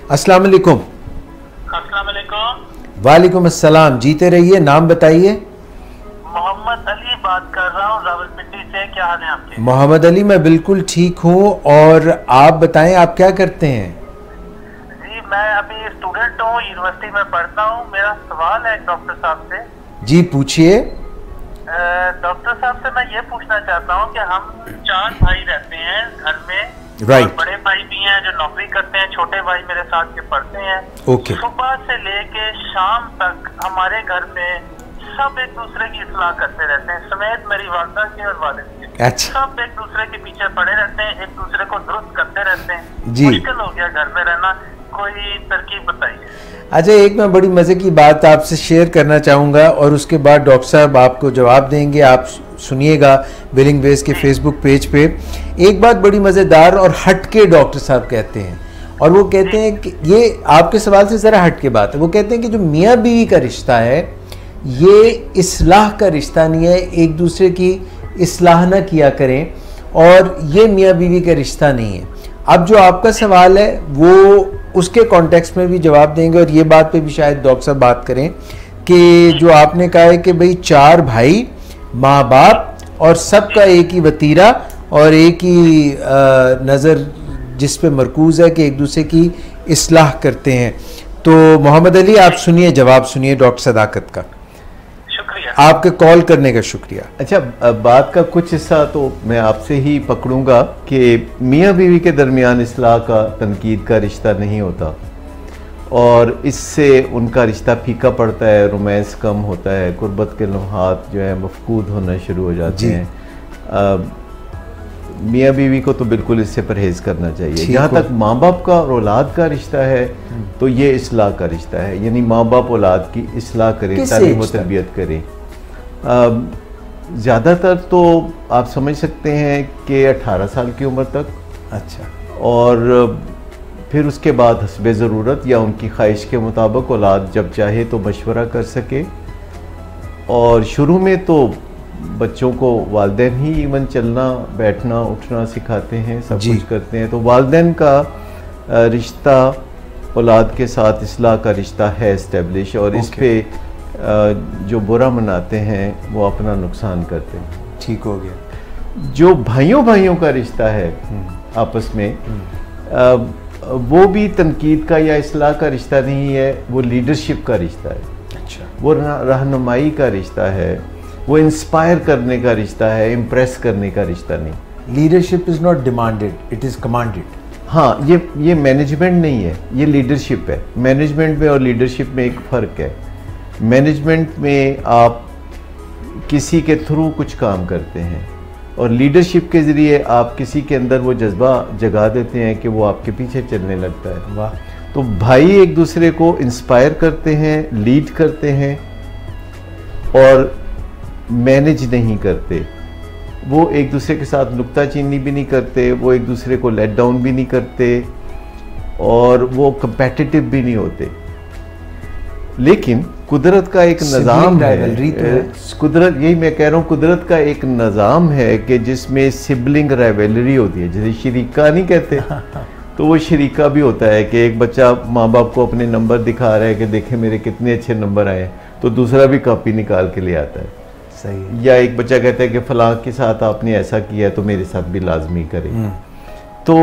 अस्सलाम वालेकुम। अस्सलाम वालेकुम। वालेकुम अस्सलाम। जीते रहिए। नाम बताइए। मोहम्मद अली बात कर रहा हूँ रावलपिंडी से। क्या हाल है आपके? मोहम्मद अली, मैं बिल्कुल ठीक हूँ। और आप बताएं, आप क्या करते हैं? जी मैं अभी स्टूडेंट हूँ, यूनिवर्सिटी में पढ़ता हूँ। मेरा सवाल है डॉक्टर साहब से। जी पूछिए। डॉक्टर साहब से मैं ये पूछना चाहता हूँ कि हम 4 भाई रहते हैं घर में। राइट। और बड़े भाई भी हैं जो नौकरी करते हैं, छोटे भाई मेरे साथ के पढ़ते हैं। ओके। सुबह से लेके शाम तक हमारे घर में सब एक दूसरे की इस्लाह करते रहते हैं, समेत मेरी वालदा के और वालिद के। अच्छा। सब एक दूसरे के पीछे पड़े रहते हैं, एक दूसरे को दुरुस्त करते रहते हैं। जी। मुश्किल हो गया घर में रहना, कोई तरकीब बताइए। अच्छा, एक मैं बड़ी मज़े की बात आपसे शेयर करना चाहूँगा और उसके बाद डॉक्टर साहब आपको जवाब देंगे। आप सुनिएगा विलिंग वेज के फेसबुक पेज पे। एक बात बड़ी मज़ेदार और हटके डॉक्टर साहब कहते हैं, और वो कहते हैं कि ये आपके सवाल से ज़रा हटके बात है। वो कहते हैं कि जो मियाँ बीवी का रिश्ता है ये इस्लाह का रिश्ता नहीं है, एक दूसरे की इस्लाह ना किया करें, और ये मियाँ बीवी का रिश्ता नहीं है। अब जो आपका सवाल है वो उसके कॉन्टेक्स्ट में भी जवाब देंगे, और ये बात पे भी शायद डॉक्टर साहब बात करें कि जो आपने कहा है कि भाई 4 भाई, माँ बाप, और सबका एक ही वतीरा और एक ही नज़र जिस पे मरकूज़ है कि एक दूसरे की इस्लाह करते हैं। तो मोहम्मद अली, आप सुनिए, जवाब सुनिए डॉक्टर सदाकत का। शुक्रिया आपके कॉल करने का शुक्रिया। अच्छा, बात का कुछ हिस्सा तो मैं आपसे ही पकड़ूंगा कि मियाँ बीवी के दरमियान इस्लाह का, तनकीद का रिश्ता नहीं होता, और इससे उनका रिश्ता फीका पड़ता है, रोमांस कम होता है, कुर्बत के लम्हात जो है मफकूद होना शुरू हो जाते हैं। मियाँ बीवी को तो बिल्कुल इससे परहेज़ करना चाहिए। जहाँ तक माँ बाप का और औलाद का रिश्ता है तो ये इस्लाह का रिश्ता है, यानी माँ बाप औलाद की इस्लाह करें, तालीम व तरबियत करें। ज़्यादातर तो आप समझ सकते हैं कि 18 साल की उम्र तक। अच्छा। और फिर उसके बाद हस्बे ज़रूरत या उनकी ख्वाहिश के मुताबिक औलाद जब चाहे तो मशवरा कर सके। और शुरू में तो बच्चों को वालिदैन ही इवन चलना बैठना उठना सिखाते हैं, सब कुछ करते हैं। तो वालिदैन का रिश्ता औलाद के साथ इस्लाह का रिश्ता है इस्टेब्लिश, और इस पे जो बुरा मनाते हैं वो अपना नुकसान करते हैं। ठीक हो गया। जो भाइयों भाइयों का रिश्ता है आपस में, वो भी तनकीद का या इस्लाह का रिश्ता नहीं है, वो लीडरशिप का रिश्ता है। अच्छा। वो रहनुमाई का रिश्ता है, वो इंस्पायर करने का रिश्ता है, इम्प्रेस करने का रिश्ता नहीं। Leadership is not demanded, it is commanded. हाँ, ये मैनेजमेंट नहीं है, ये लीडरशिप है। मैनेजमेंट में और लीडरशिप में एक फ़र्क है। मैनेजमेंट में आप किसी के थ्रू कुछ काम करते हैं, और लीडरशिप के ज़रिए आप किसी के अंदर वो जज्बा जगा देते हैं कि वो आपके पीछे चलने लगता है। वाह। तो भाई एक दूसरे को इंस्पायर करते हैं, लीड करते हैं, और मैनेज नहीं करते। वो एक दूसरे के साथ नुक्ताचीनी भी नहीं करते, वो एक दूसरे को लेट डाउन भी नहीं करते, और वो कंपेटिटिव भी नहीं होते। लेकिन कुदरत का एक निज़ाम है, कुदरत, यही मैं कह रहा हूँ, कुदरत का एक निज़ाम है कि जिसमें सिबलिंग राइवलरी होती है, जैसे शरीका नहीं कहते, तो वो शरीका भी होता है कि एक बच्चा माँ बाप को अपने नंबर दिखा रहा है कि देखें मेरे कितने अच्छे नंबर आए, तो दूसरा भी कॉपी निकाल के ले आता है। सही। या एक बच्चा कहता है कि फलां के साथ आपने ऐसा किया है तो मेरे साथ भी लाजमी करें। तो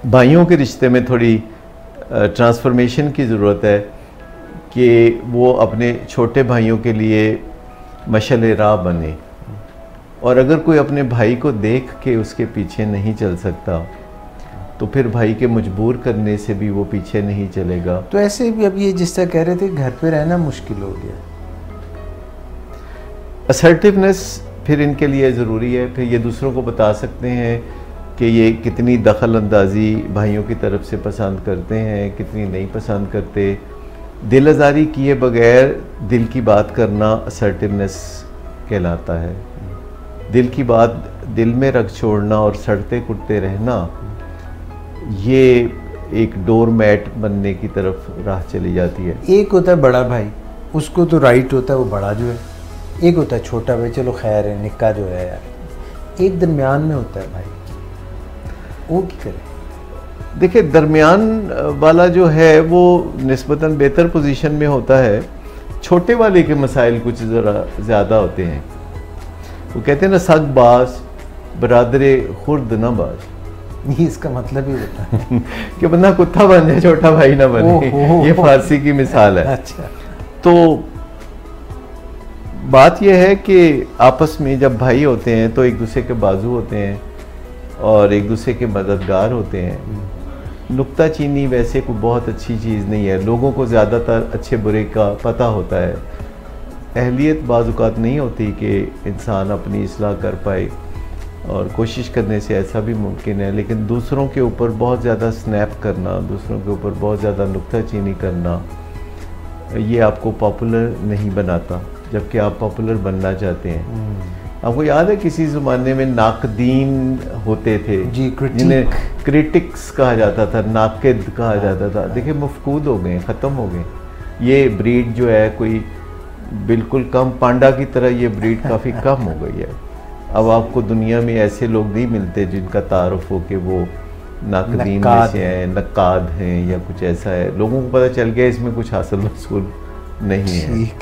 भाइयों के रिश्ते में थोड़ी ट्रांसफॉर्मेशन की ज़रूरत है कि वो अपने छोटे भाइयों के लिए मशअल राह बने, और अगर कोई अपने भाई को देख के उसके पीछे नहीं चल सकता तो फिर भाई के मजबूर करने से भी वो पीछे नहीं चलेगा। तो ऐसे भी अब ये जिस तरह कह रहे थे घर पे रहना मुश्किल हो गया। असर्टिवनेस फिर इनके लिए ज़रूरी है। फिर ये दूसरों को बता सकते हैं कि ये कितनी दखल अंदाज़ी भाइयों की तरफ से पसंद करते हैं, कितनी नहीं पसंद करते। दिल आज़ारी किए बगैर दिल की बात करना असर्टिवनेस कहलाता है। दिल की बात दिल में रख छोड़ना और सड़ते कुटते रहना, ये एक डोर मैट बनने की तरफ राह चली जाती है। एक होता है बड़ा भाई, उसको तो राइट होता है वो बड़ा जो है, एक होता है छोटा भाई, चलो खैर है निक्का जो है यार, एक दरमियान में होता है भाई, वो क्या करे। देखिए दरमियान वाला जो है वो निस्बतन बेहतर पोजीशन में होता है। छोटे वाले के मसाइल कुछ ज़रा ज़्यादा होते हैं। वो कहते हैं ना, सग बास बरादरे खुर्द ना बास। ये इसका मतलब ही होता है कि बंदा कुत्ता बन जाए, छोटा भाई ना बने। ये फारसी की मिसाल है। अच्छा। तो बात यह है कि आपस में जब भाई होते हैं तो एक दूसरे के बाजू होते हैं और एक दूसरे के मददगार होते हैं। नुक्ता चीनी वैसे कोई बहुत अच्छी चीज़ नहीं है। लोगों को ज़्यादातर अच्छे बुरे का पता होता है। अहलियत बाज़ औक़ात नहीं होती कि इंसान अपनी इस्लाह कर पाए, और कोशिश करने से ऐसा भी मुमकिन है। लेकिन दूसरों के ऊपर बहुत ज़्यादा स्नैप करना, दूसरों के ऊपर बहुत ज़्यादा नुक्ता चीनी करना, ये आपको पॉपुलर नहीं बनाता, जबकि आप पॉपुलर बनना चाहते हैं। आपको याद है किसी ज़माने में नाकदीन होते थे जी, जिन्हें क्रिटिक्स कहा जाता था, नाकिद कहा जाता था। देखिए मफकूद हो गए, ख़त्म हो गए। ये ब्रीड जो है कोई बिल्कुल कम, पांडा की तरह ये ब्रीड काफ़ी कम हो गई है। अब आपको दुनिया में ऐसे लोग नहीं मिलते जिनका तारुफ हो कि वो नाकदीन में से हैं, नक्काद हैं या कुछ ऐसा है। लोगों को पता चल गया इसमें कुछ हासिल मकसूद नहीं है।